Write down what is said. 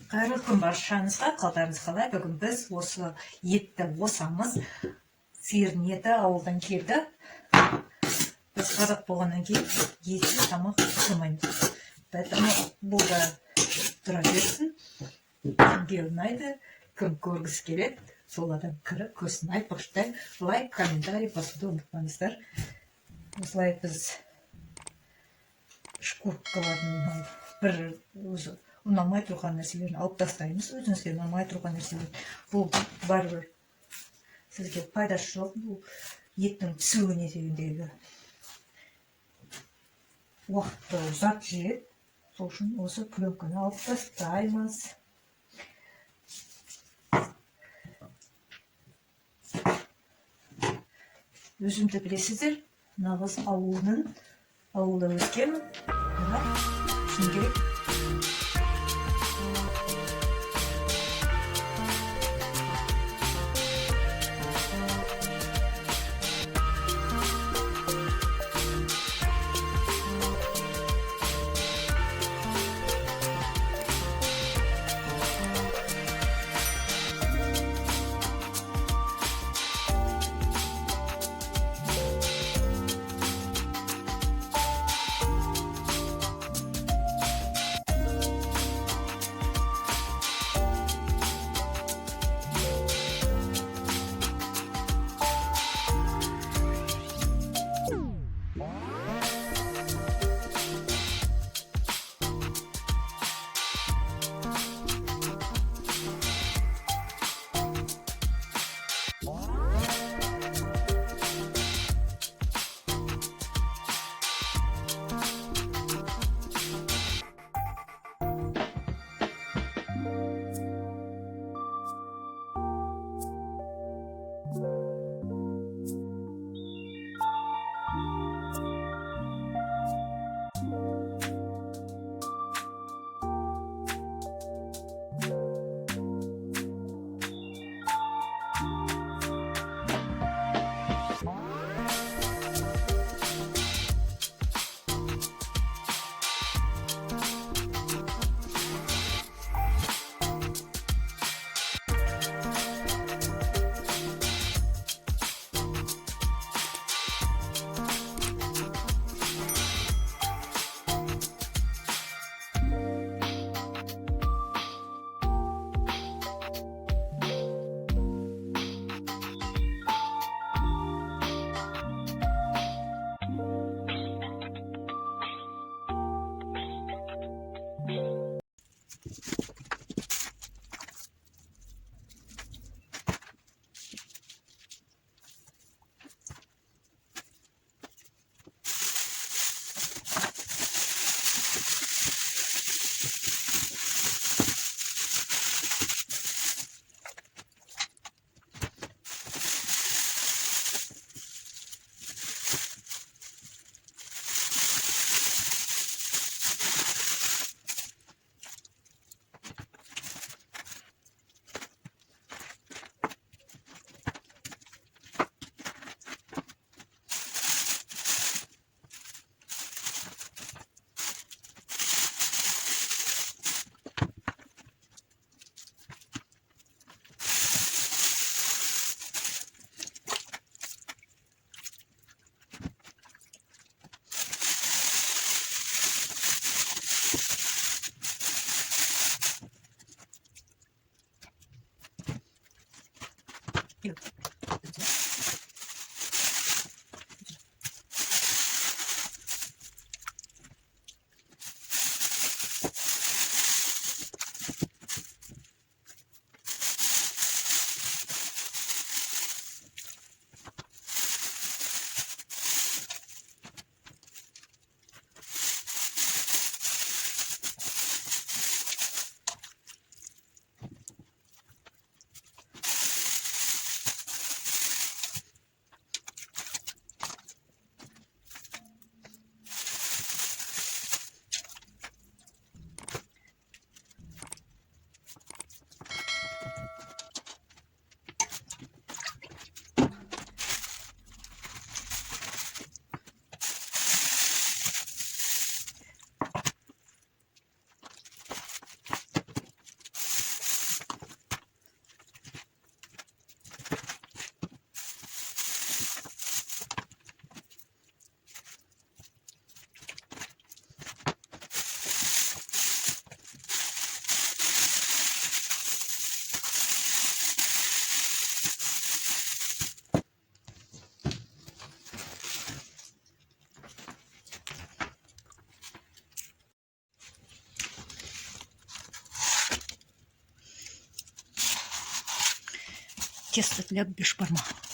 Қайырлы күн баршаңызға, қалдарыңыз қалай? Бүгін біз осы етті осамыз, сиырдың еті ауылдан келді. Біз қазақ болғаннан кейін етсіз тамақ қылмаймыз. Поэтому бұл да тұра берсін. Кімге ұнайды, кім көргісі келеді, сол адам кіріп көзін айпықштай, лайк, комментарий басуды ұмытпаңыздар. Осылай біз шкуркалардың бір өзі ұнамай тұрған нәрселерін алып тастаймыз. Өзіңізге ұнамай тұрған нәрселер. Бұл бәрібір сізге пайдасы жоқ. Бұл еттің пісуіне дегендегі уақытты ұзақ жейді. Сол үшін осы пленканы алып тастаймыз. Өзімді білесіздер, нағыз ауылда өскенмін. Түсін керек. тесто для бешбармақ.